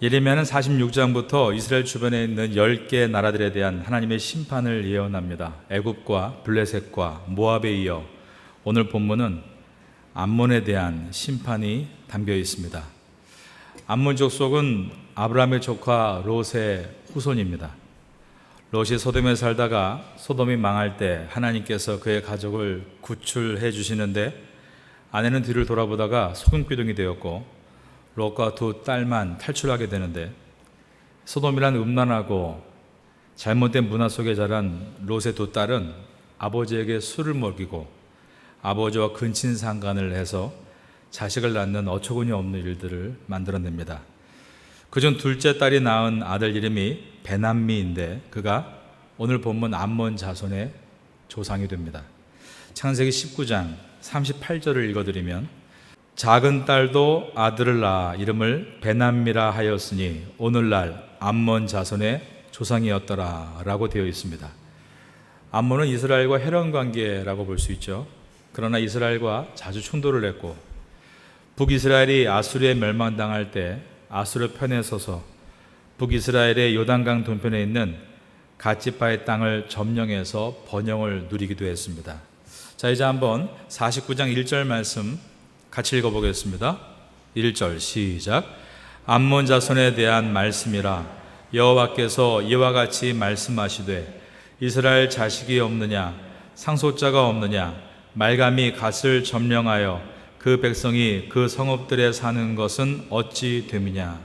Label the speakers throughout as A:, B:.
A: 예레미야는 46장부터 이스라엘 주변에 있는 10개 나라들에 대한 하나님의 심판을 예언합니다. 애굽과 블레셋과 모압에 이어 오늘 본문은 암몬에 대한 심판이 담겨 있습니다. 암몬 족속은 아브라함의 조카 롯의 후손입니다. 롯이 소돔에 살다가 소돔이 망할 때 하나님께서 그의 가족을 구출해 주시는데 아내는 뒤를 돌아보다가 소금기둥이 되었고 롯과 두 딸만 탈출하게 되는데 소돔이란 음란하고 잘못된 문화 속에 자란 롯의 두 딸은 아버지에게 술을 먹이고 아버지와 근친상간을 해서 자식을 낳는 어처구니 없는 일들을 만들어냅니다. 그중 둘째 딸이 낳은 아들 이름이 베남미인데 그가 오늘 본문 암몬 자손의 조상이 됩니다. 창세기 19장 38절을 읽어드리면 작은 딸도 아들을 낳아 이름을 베남미라 하였으니 오늘날 암몬 자손의 조상이었더라 라고 되어 있습니다. 암몬은 이스라엘과 혈연 관계라고 볼 수 있죠. 그러나 이스라엘과 자주 충돌을 했고 북이스라엘이 아수르에 멸망당할 때 아수르 편에 서서 북이스라엘의 요단강 동편에 있는 갓지파의 땅을 점령해서 번영을 누리기도 했습니다. 자, 이제 한번 49장 1절 말씀 같이 읽어보겠습니다. 1절 시작. 암몬 자손에 대한 말씀이라 여호와께서 이와 같이 말씀하시되 이스라엘 자식이 없느냐 상속자가 없느냐 말감이 갓을 점령하여 그 백성이 그 성읍들에 사는 것은 어찌 됨이냐.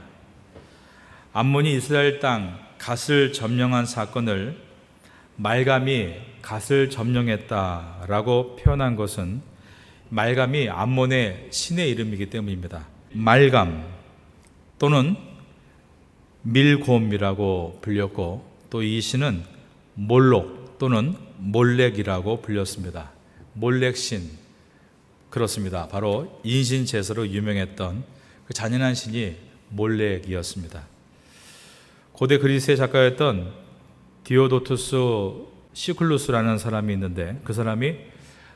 A: 암몬이 이스라엘 땅 갓을 점령한 사건을 말감이 갓을 점령했다라고 표현한 것은 말감이 암몬의 신의 이름이기 때문입니다. 말감 또는 밀곰이라고 불렸고 또 이 신은 몰록 또는 몰렉이라고 불렸습니다. 몰렉신, 그렇습니다. 바로 인신 제사로 유명했던 그 잔인한 신이 몰렉이었습니다. 고대 그리스의 작가였던 디오도투스 시클루스라는 사람이 있는데 그 사람이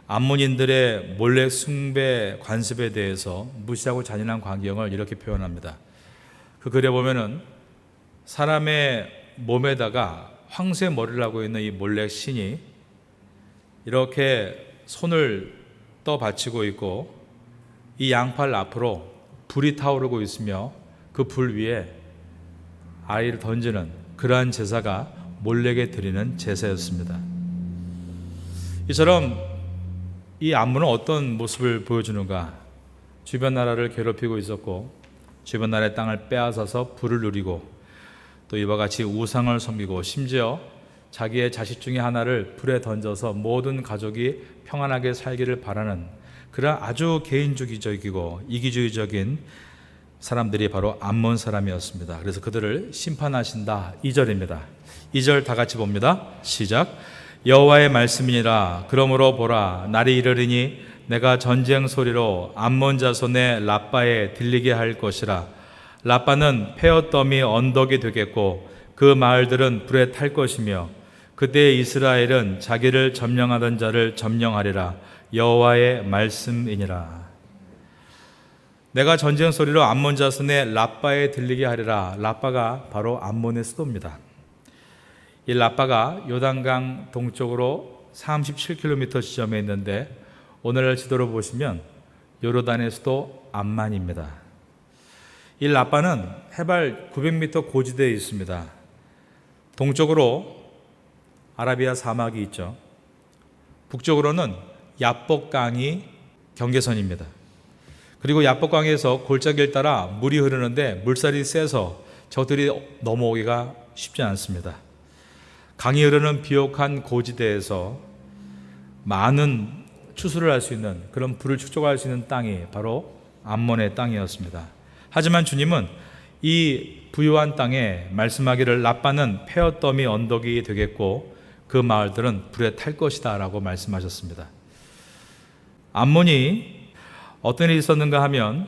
A: 암몬인들의 몰렉 숭배 관습에 대해서 무시하고 잔인한 광경을 이렇게 표현합니다. 그 글에 보면은 사람의 몸에다가 황새 머리를 하고 있는 이 몰렉 신이 이렇게 손을 떠 받치고 있고 이 양팔 앞으로 불이 타오르고 있으며 그 불 위에 아이를 던지는 그러한 제사가 몰렉에 드리는 제사였습니다. 이처럼 이 암몬은 어떤 모습을 보여주는가? 주변 나라를 괴롭히고 있었고 주변 나라의 땅을 빼앗아서 부를 누리고 또 이와 같이 우상을 섬기고 심지어 자기의 자식 중에 하나를 불에 던져서 모든 가족이 평안하게 살기를 바라는 그런 아주 개인주의적이고 이기주의적인 사람들이 바로 암몬 사람이었습니다. 그래서 그들을 심판하신다. 2절입니다. 2절 다 같이 봅니다. 시작. 여호와의 말씀이니라. 그러므로 보라, 날이 이르리니 내가 전쟁 소리로 암몬 자손의 라빠에 들리게 할 것이라. 라빠는 페어더미 언덕이 되겠고 그 마을들은 불에 탈 것이며 그때 이스라엘은 자기를 점령하던 자를 점령하리라. 여호와의 말씀이니라. 내가 전쟁 소리로 암몬 자손의 라빠에 들리게 하리라. 라빠가 바로 암몬의 수도입니다. 이 라빠가 요단강 동쪽으로 37km 지점에 있는데 오늘날 지도로 보시면 요르단의 수도 암만입니다. 이 라빠는 해발 900m 고지대에 있습니다. 동쪽으로 아라비아 사막이 있죠. 북쪽으로는 야복강이 경계선입니다. 그리고 야복강에서 골짜기를 따라 물이 흐르는데 물살이 세서 저들이 넘어오기가 쉽지 않습니다. 강이 흐르는 비옥한 고지대에서 많은 추수를 할 수 있는 그런 불을 축적할 수 있는 땅이 바로 암몬의 땅이었습니다. 하지만 주님은 이 부유한 땅에 말씀하기를 라빠는 페어더미 언덕이 되겠고 그 마을들은 불에 탈 것이다 라고 말씀하셨습니다. 암몬이 어떤 일이 있었는가 하면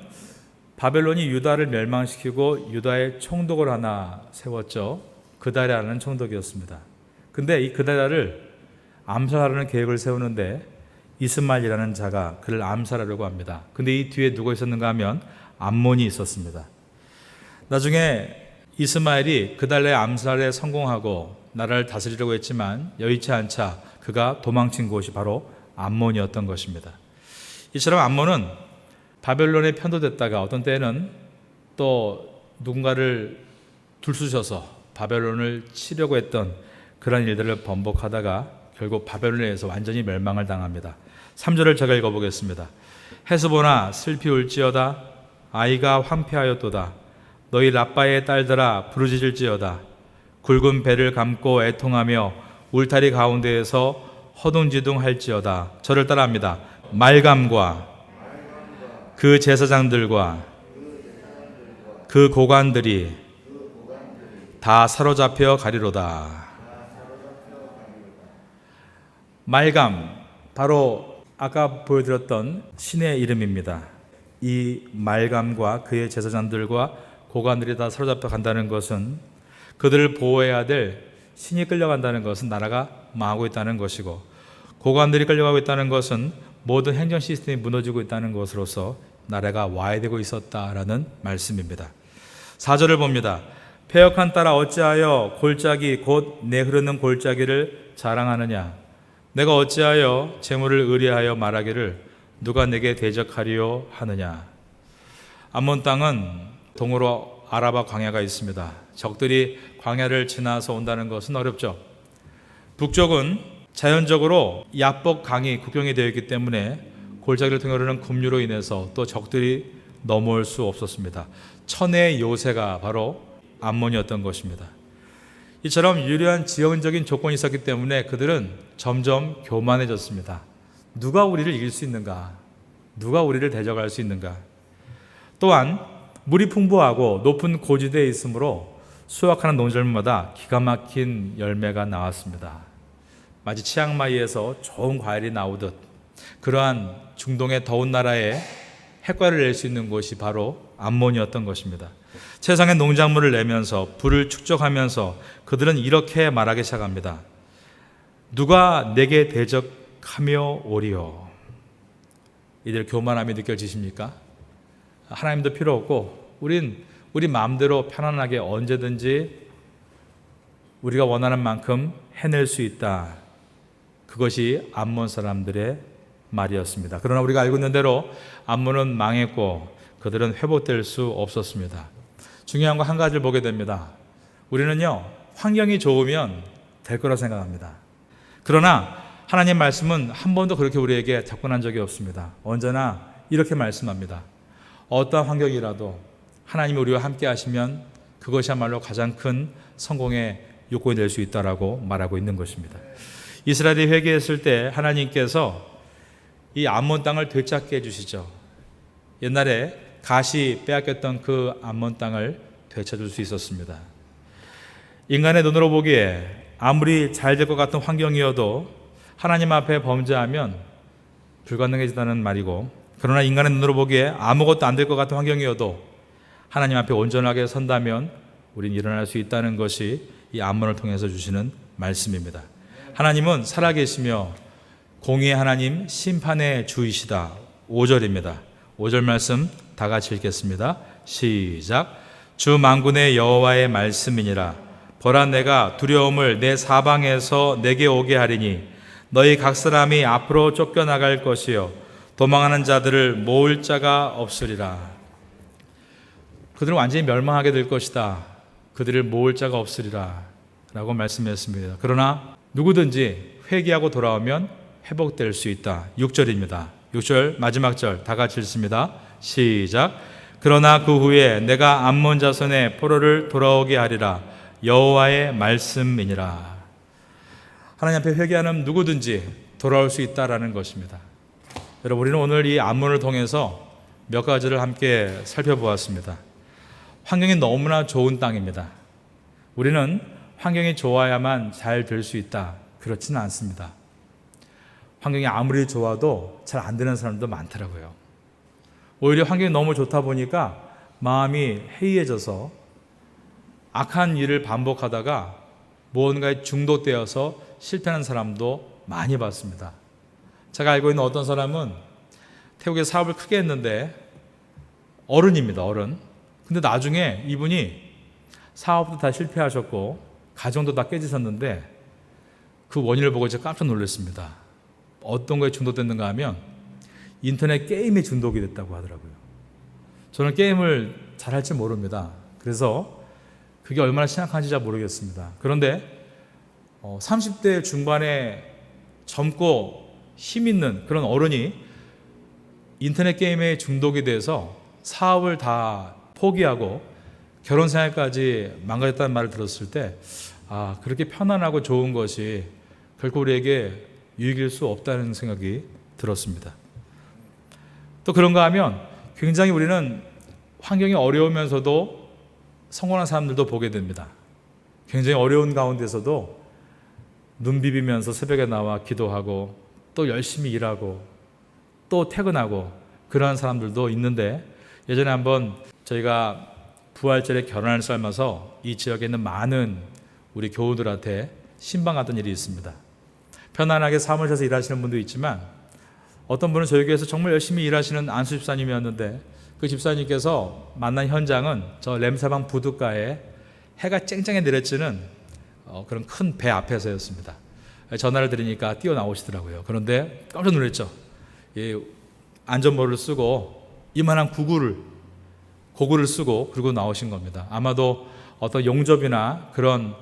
A: 바벨론이 유다를 멸망시키고 유다에 총독을 하나 세웠죠. 그다랴라는 총독이었습니다. 근데 이 그다랴를 암살하려는 계획을 세우는데 이스마엘이라는 자가 그를 암살하려고 합니다. 근데 이 뒤에 누가 있었는가 하면 암몬이 있었습니다. 나중에 이스마엘이 그달의 암살에 성공하고 나라를 다스리려고 했지만 여의치 않자 그가 도망친 곳이 바로 암몬이었던 것입니다. 이처럼 암몬은 바벨론에 편도됐다가 어떤 때는 또 누군가를 들쑤셔서 바벨론을 치려고 했던 그런 일들을 번복하다가 결국 바벨론에서 완전히 멸망을 당합니다. 3절을 제가 읽어보겠습니다. 헤스보나 슬피 울지어다. 아이가 황폐하였도다. 너희 라빠의 딸들아 부르짖을지어다. 굵은 배를 감고 애통하며 울타리 가운데에서 허둥지둥할지어다. 저를 따라합니다. 말감과 그 제사장들과 그 고관들이 다 사로잡혀 가리로다. 말감, 바로 아까 보여드렸던 신의 이름입니다. 이 말감과 그의 제사장들과 고관들이 다 사로잡혀 간다는 것은 그들을 보호해야 될 신이 끌려간다는 것은 나라가 망하고 있다는 것이고, 고관들이 끌려가고 있다는 것은 모든 행정 시스템이 무너지고 있다는 것으로서 나라가 와해되고 있었다라는 말씀입니다. 4절을 봅니다. 패역한 딸아 어찌하여 골짜기 곧 내 흐르는 골짜기를 자랑하느냐. 내가 어찌하여 재물을 의뢰하여 말하기를 누가 내게 대적하리요 하느냐. 암몬 땅은 동으로 아라바 광야가 있습니다. 적들이 광야를 지나서 온다는 것은 어렵죠. 북쪽은 자연적으로 야복 강이 국경이 되어 있기 때문에 골짜기를 통해 흐르는 급류로 인해서 또 적들이 넘어올 수 없었습니다. 천의 요새가 바로 암몬이었던 것입니다. 이처럼 유리한 지형적인 조건이 있었기 때문에 그들은 점점 교만해졌습니다. 누가 우리를 이길 수 있는가? 누가 우리를 대적할 수 있는가? 또한 물이 풍부하고 높은 고지대에 있으므로 수확하는 농작물마다 기가 막힌 열매가 나왔습니다. 마치 치앙마이에서 좋은 과일이 나오듯 그러한 중동의 더운 나라에 핵과를 낼 수 있는 곳이 바로 암몬이었던 것입니다. 세상에 농작물을 내면서 불을 축적하면서 그들은 이렇게 말하기 시작합니다. 누가 내게 대적하며 오리요. 이들 교만함이 느껴지십니까? 하나님도 필요 없고 우리 마음대로 편안하게 언제든지 우리가 원하는 만큼 해낼 수 있다. 그것이 암몬 사람들의 말이었습니다. 그러나 우리가 알고 있는 대로 암몬은 망했고 그들은 회복될 수 없었습니다. 중요한 거 한 가지를 보게 됩니다. 우리는요, 환경이 좋으면 될 거라 생각합니다. 그러나 하나님 말씀은 한 번도 그렇게 우리에게 접근한 적이 없습니다. 언제나 이렇게 말씀합니다. 어떠한 환경이라도 하나님이 우리와 함께 하시면 그것이야말로 가장 큰 성공의 요건이 될 수 있다라고 말하고 있는 것입니다. 이스라엘이 회개했을 때 하나님께서 이 암몬 땅을 되찾게 해주시죠. 옛날에 갓이 빼앗겼던 그 암몬 땅을 되찾을 수 있었습니다. 인간의 눈으로 보기에 아무리 잘 될 것 같은 환경이어도 하나님 앞에 범죄하면 불가능해지다는 말이고, 그러나 인간의 눈으로 보기에 아무것도 안 될 것 같은 환경이어도 하나님 앞에 온전하게 선다면 우린 일어날 수 있다는 것이 이 암몬을 통해서 주시는 말씀입니다. 하나님은 살아계시며 공의의 하나님, 심판의 주이시다. 5절입니다. 5절 말씀 다 같이 읽겠습니다. 시작. 주 만군의 여호와의 말씀이니라. 보라, 내가 두려움을 내 사방에서 내게 오게 하리니 너희 각 사람이 앞으로 쫓겨나갈 것이요 도망하는 자들을 모을 자가 없으리라. 그들은 완전히 멸망하게 될 것이다. 그들을 모을 자가 없으리라 라고 말씀했습니다. 그러나 누구든지 회개하고 돌아오면 회복될 수 있다. 6절입니다. 6절 마지막 절 다 같이 읽습니다. 시작. 그러나 그 후에 내가 암몬 자손의 포로를 돌아오게 하리라. 여호와의 말씀이니라. 하나님 앞에 회개하는 누구든지 돌아올 수 있다라는 것입니다. 여러분, 우리는 오늘 이 암몬을 통해서 몇 가지를 함께 살펴보았습니다. 환경이 너무나 좋은 땅입니다. 우리는 환경이 좋아야만 잘 될 수 있다. 그렇지는 않습니다. 환경이 아무리 좋아도 잘 안 되는 사람도 많더라고요. 오히려 환경이 너무 좋다 보니까 마음이 해이해져서 악한 일을 반복하다가 무언가에 중독되어서 실패하는 사람도 많이 봤습니다. 제가 알고 있는 어떤 사람은 태국에 사업을 크게 했는데 어른입니다. 어른. 근데 나중에 이분이 사업도 다 실패하셨고 가정도 다 깨지셨는데 그 원인을 보고 제가 깜짝 놀랐습니다. 어떤 거에 중독됐는가 하면 인터넷 게임에 중독이 됐다고 하더라고요. 저는 게임을 잘 할지 모릅니다. 그래서 그게 얼마나 심각한지 잘 모르겠습니다. 그런데 30대 중반에 젊고 힘 있는 그런 어른이 인터넷 게임에 중독이 돼서 사업을 다 포기하고 결혼 생활까지 망가졌다는 말을 들었을 때 그렇게 편안하고 좋은 것이 결코 우리에게 유익일 수 없다는 생각이 들었습니다. 또 그런가 하면 굉장히 우리는 환경이 어려우면서도 성공한 사람들도 보게 됩니다. 굉장히 어려운 가운데서도 눈 비비면서 새벽에 나와 기도하고 또 열심히 일하고 또 퇴근하고 그러한 사람들도 있는데, 예전에 한번 저희가 부활절에 결혼을 삶아서 이 지역에 있는 많은 우리 교우들한테 신방 갔던 일이 있습니다. 편안하게 사무실에서 일하시는 분도 있지만 어떤 분은 저희 교회에서 정말 열심히 일하시는 안수 집사님이었는데 그 집사님께서 만난 현장은 저 램사방 부둣가에 해가 쨍쨍해 내려지는 그런 큰 배 앞에서였습니다. 전화를 드리니까 뛰어나오시더라고요. 그런데 깜짝 놀랐죠. 안전모를 쓰고 이만한 고글을 쓰고 그리고 나오신 겁니다. 아마도 어떤 용접이나 그런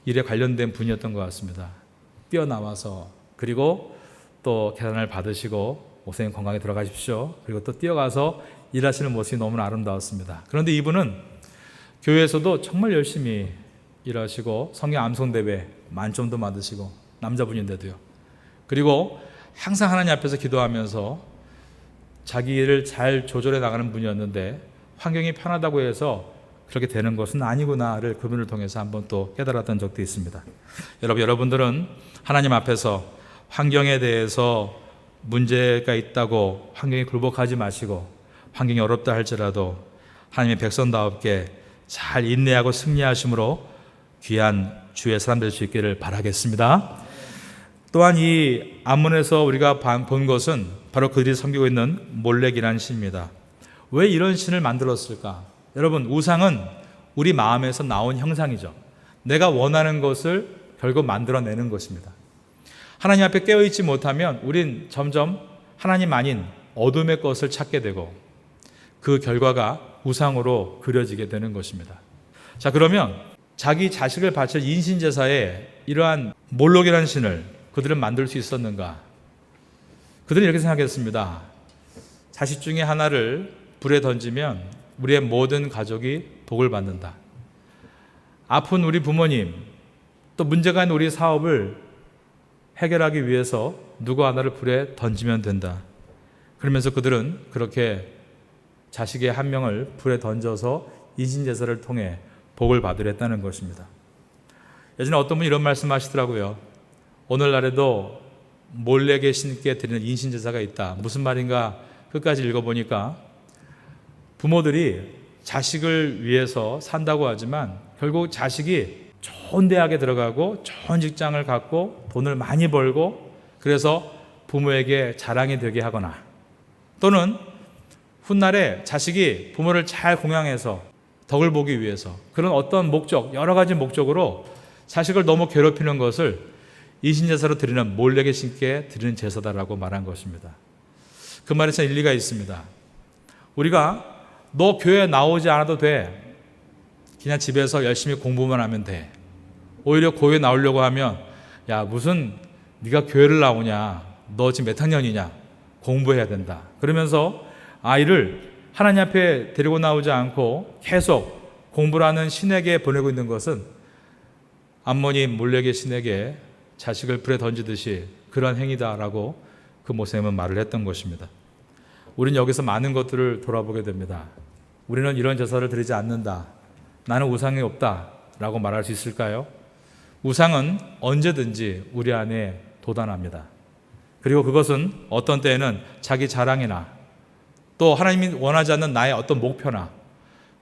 A: 일에 관련된 분이었던 것 같습니다. 뛰어나와서 그리고 또 계단을 받으시고 목사님 건강히 들어가십시오. 그리고 또 뛰어가서 일하시는 모습이 너무나 아름다웠습니다. 그런데 이분은 교회에서도 정말 열심히 일하시고 성경 암송대회 만점도 받으시고 남자분인데도요. 그리고 항상 하나님 앞에서 기도하면서 자기 일을 잘 조절해 나가는 분이었는데 환경이 편하다고 해서 그렇게 되는 것은 아니구나를 그분을 통해서 한번 또 깨달았던 적도 있습니다. 여러분들은 하나님 앞에서 환경에 대해서 문제가 있다고 환경에 굴복하지 마시고 환경이 어렵다 할지라도 하나님의 백성다웠게 잘 인내하고 승리하심으로 귀한 주의 사람 될 수 있기를 바라겠습니다. 또한 이 암몬에서 우리가 본 것은 바로 그들이 섬기고 있는 몰렉이라는 신입니다. 왜 이런 신을 만들었을까? 여러분, 우상은 우리 마음에서 나온 형상이죠. 내가 원하는 것을 결국 만들어내는 것입니다. 하나님 앞에 깨어있지 못하면 우린 점점 하나님 아닌 어둠의 것을 찾게 되고 그 결과가 우상으로 그려지게 되는 것입니다. 자, 그러면 자기 자식을 바칠 인신제사에 이러한 몰록이라는 신을 그들은 만들 수 있었는가? 그들은 이렇게 생각했습니다. 자식 중에 하나를 불에 던지면 우리의 모든 가족이 복을 받는다. 아픈 우리 부모님, 또 문제가 있는 우리 사업을 해결하기 위해서 누구 하나를 불에 던지면 된다. 그러면서 그들은 그렇게 자식의 한 명을 불에 던져서 인신제사를 통해 복을 받으려 했다는 것입니다. 예전에 어떤 분이 이런 말씀 하시더라고요. 오늘날에도 몰렉의 신께 드리는 인신제사가 있다. 무슨 말인가 끝까지 읽어보니까 부모들이 자식을 위해서 산다고 하지만 결국 자식이 좋은 대학에 들어가고 좋은 직장을 갖고 돈을 많이 벌고 그래서 부모에게 자랑이 되게 하거나 또는 훗날에 자식이 부모를 잘 공양해서 덕을 보기 위해서 그런 어떤 목적, 여러 가지 목적으로 자식을 너무 괴롭히는 것을 인신제사로 드리는 몰렉의 신께 드리는 제사다라고 말한 것입니다. 그 말에 참 일리가 있습니다. 우리가 너 교회 나오지 않아도 돼. 그냥 집에서 열심히 공부만 하면 돼. 오히려 교회 나오려고 하면 야 무슨 네가 교회를 나오냐. 너 지금 몇 학년이냐. 공부해야 된다. 그러면서 아이를 하나님 앞에 데리고 나오지 않고 계속 공부를 하는 신에게 보내고 있는 것은 암몬이 몰렉의 신에게 자식을 불에 던지듯이 그런 행위다라고 그 목사님은 말을 했던 것입니다. 우리는 여기서 많은 것들을 돌아보게 됩니다. 우리는 이런 제사를 드리지 않는다. 나는 우상이 없다 라고 말할 수 있을까요? 우상은 언제든지 우리 안에 도단합니다. 그리고 그것은 어떤 때에는 자기 자랑이나 또 하나님이 원하지 않는 나의 어떤 목표나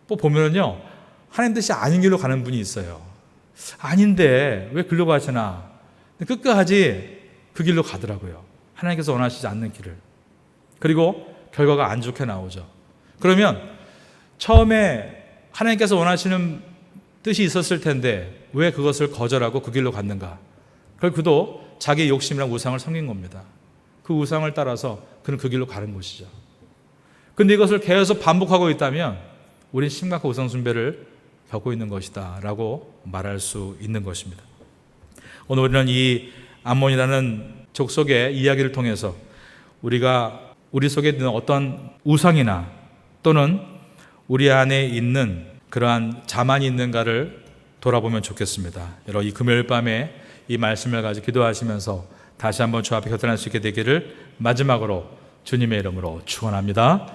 A: 또 보면은요 하나님 뜻이 아닌 길로 가는 분이 있어요. 아닌데 왜 글로 가시나 끝까지 그 길로 가더라고요. 하나님께서 원하시지 않는 길을. 그리고 결과가 안 좋게 나오죠. 그러면 처음에 하나님께서 원하시는 뜻이 있었을 텐데 왜 그것을 거절하고 그 길로 갔는가? 그걸 그도 자기의 욕심이랑 우상을 섬긴 겁니다. 그 우상을 따라서 그는 그 길로 가는 것이죠. 근데 이것을 계속 반복하고 있다면 우린 심각한 우상 숭배를 겪고 있는 것이다 라고 말할 수 있는 것입니다. 오늘 우리는 이 암몬이라는 족속의 이야기를 통해서 우리가 우리 속에 있는 어떤 우상이나 또는 우리 안에 있는 그러한 자만이 있는가를 돌아보면 좋겠습니다. 여러분, 이 금요일 밤에 이 말씀을 가지고 기도하시면서 다시 한번 주 앞에 곁들일 수 있게 되기를 마지막으로 주님의 이름으로 축원합니다.